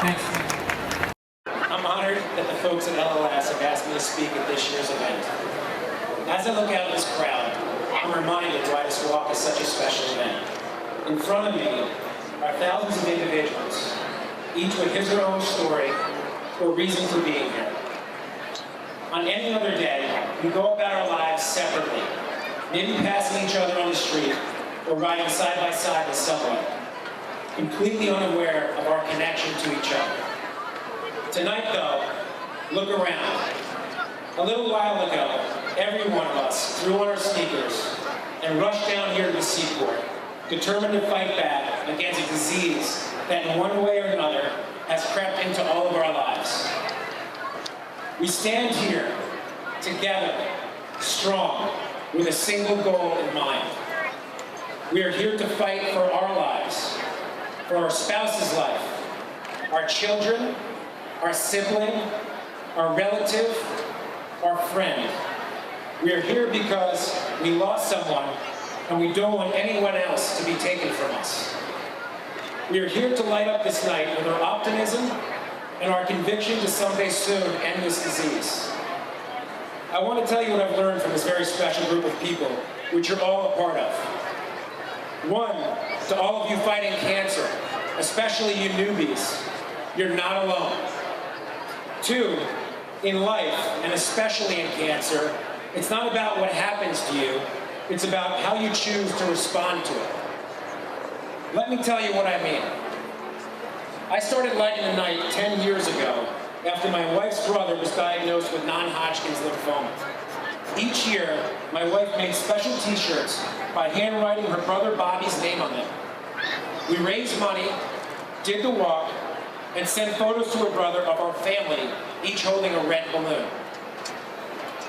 Thanks. I'm honored that the folks at LLS have asked me to speak at this year's event. As I look out at this crowd, I'm reminded why this walk is such a special event. In front of me are thousands of individuals, each with his or her own story or reason for being here. On any other day, we go about our lives separately, maybe passing each other on the street or riding side by side with someone, completely unaware of our connection to each other. Tonight, though, look around. A little while ago, every one of us threw on our sneakers and rushed down here to the seaport, determined to fight back against a disease that in one way or another has crept into all of our lives. We stand here, together, strong, with a single goal in mind. We are here to fight for our lives, for our spouse's life, our children, our sibling, our relative, our friend. We are here because we lost someone and we don't want anyone else to be taken from us. We are here to light up this night with our optimism and our conviction to someday soon end this disease. I want to tell you what I've learned from this very special group of people, which you're all a part of. One, to all of you fighting cancer, especially you newbies, you're not alone. Two, in life, and especially in cancer, it's not about what happens to you, it's about how you choose to respond to it. Let me tell you what I mean. I started lighting the night 10 years ago after my wife's brother was diagnosed with non-Hodgkin's lymphoma. Each year, my wife made special t-shirts by handwriting her brother Bobby's name on them. We raised money, did the walk, and sent photos to her brother of our family, each holding a red balloon.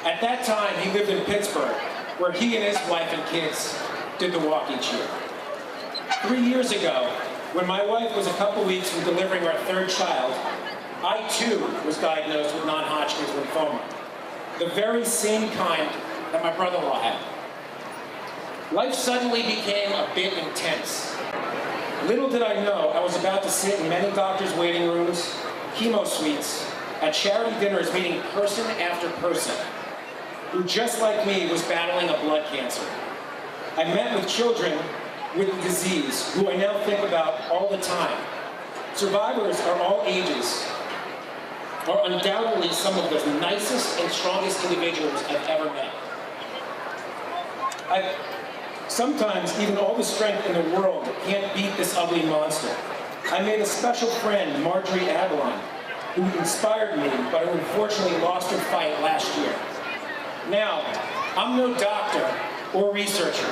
At that time, he lived in Pittsburgh, where he and his wife and kids did the walk each year. 3 years ago, when my wife was a couple weeks from delivering our third child, I too was diagnosed with non-Hodgkin's lymphoma, the very same kind that my brother-in-law had. Life suddenly became a bit intense. Little did I know I was about to sit in many doctors' waiting rooms, chemo suites, at charity dinners meeting person after person who, just like me, was battling a blood cancer. I met with children with the disease who I now think about all the time. Survivors are all ages, are undoubtedly some of the nicest and strongest individuals I've ever met. Sometimes even all the strength in the world can't beat this ugly monster. I made a special friend, Marjorie Avalon, who inspired me, but who unfortunately lost her fight last year. Now, I'm no doctor or researcher,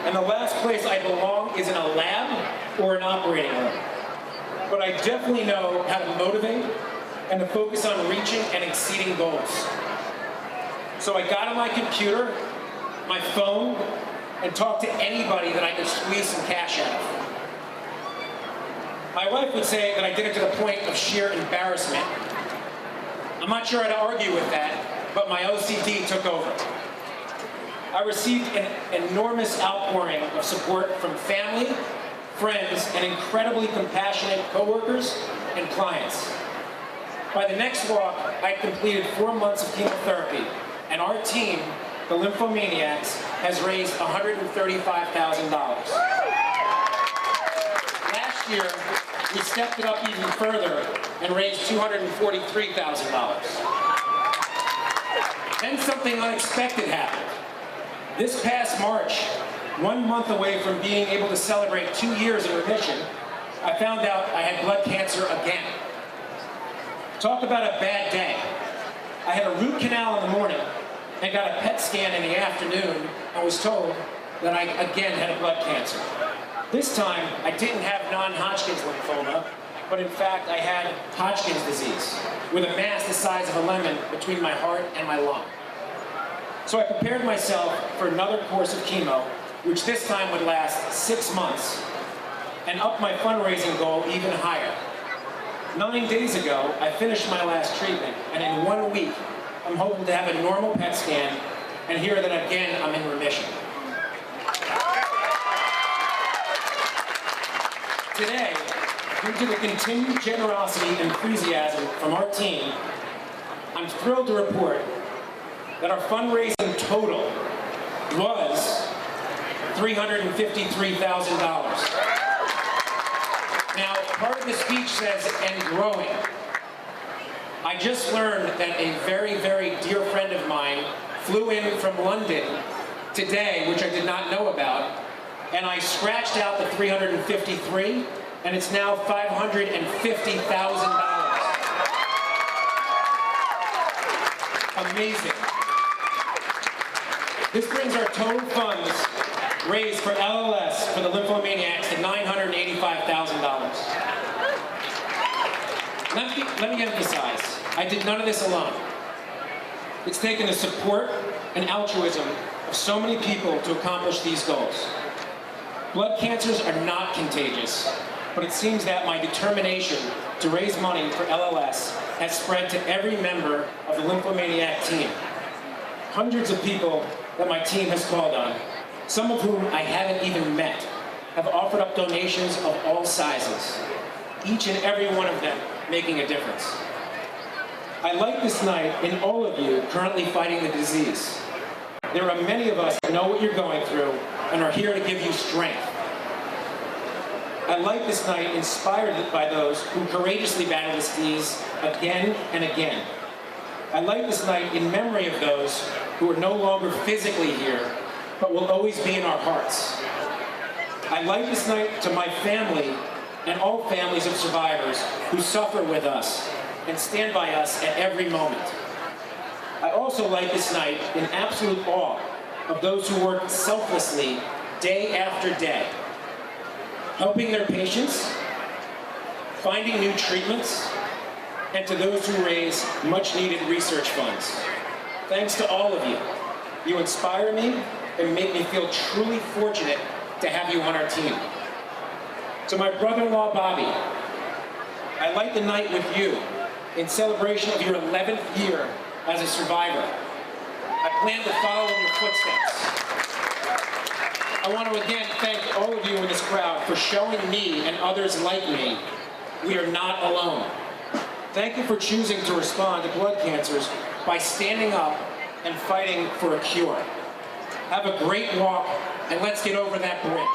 and the last place I belong is in a lab or an operating room. But I definitely know how to motivate and to focus on reaching and exceeding goals. So I got on my computer, my phone, and talked to anybody that I could squeeze some cash out of. My wife would say that I did it to the point of sheer embarrassment. I'm not sure how to argue with that, but my OCD took over. I received an enormous outpouring of support from family, friends, and incredibly compassionate coworkers and clients. By the next walk, I had completed 4 months of chemotherapy, and our team, the Lymphomaniacs, has raised $135,000. Last year, we stepped it up even further and raised $243,000. Then something unexpected happened. This past March, 1 month away from being able to celebrate 2 years in remission, I found out I had blood cancer again. Talk about a bad day. I had a root canal in the morning and got a PET scan in the afternoon and was told that I again had a blood cancer. This time, I didn't have non-Hodgkin's lymphoma, but in fact, I had Hodgkin's disease with a mass the size of a lemon between my heart and my lung. So I prepared myself for another course of chemo, which this time would last 6 months, and up my fundraising goal even higher. 9 days ago, I finished my last treatment, and in 1 week, I'm hoping to have a normal PET scan and hear that again I'm in remission. Today, Due to the continued generosity and enthusiasm from our team, I'm thrilled to report that our fundraising total was $353,000. Now, part of the speech says, and growing. I just learned that a very, very dear friend of mine flew in from London today, which I did not know about, and I scratched out the 353, and it's now $550,000. Amazing. This brings our total funds raised for LLS for the Lymphomaniacs to $985,000. Let me emphasize, I did none of this alone. It's taken the support and altruism of so many people to accomplish these goals. Blood cancers are not contagious, but it seems that my determination to raise money for LLS has spread to every member of the Lymphomaniac team. Hundreds of people that my team has called on, some of whom I haven't even met, have offered up donations of all sizes, each and every one of them making a difference. I light this night in all of you currently fighting the disease. There are many of us that know what you're going through and are here to give you strength. I light this night inspired by those who courageously battle this disease again and again. I light this night in memory of those who are no longer physically here, but will always be in our hearts. I light this night to my family and all families of survivors who suffer with us and stand by us at every moment. I also light this night in absolute awe of those who work selflessly day after day, helping their patients, finding new treatments, and to those who raise much-needed research funds. Thanks to all of you. You inspire me and make me feel truly fortunate to have you on our team. To my brother-in-law, Bobby, I light the night with you in celebration of your 11th year as a survivor. I plan to follow in your footsteps. I want to again thank all of you in this crowd for showing me and others like me we are not alone. Thank you for choosing to respond to blood cancers by standing up and fighting for a cure. Have a great walk, and let's get over that bridge.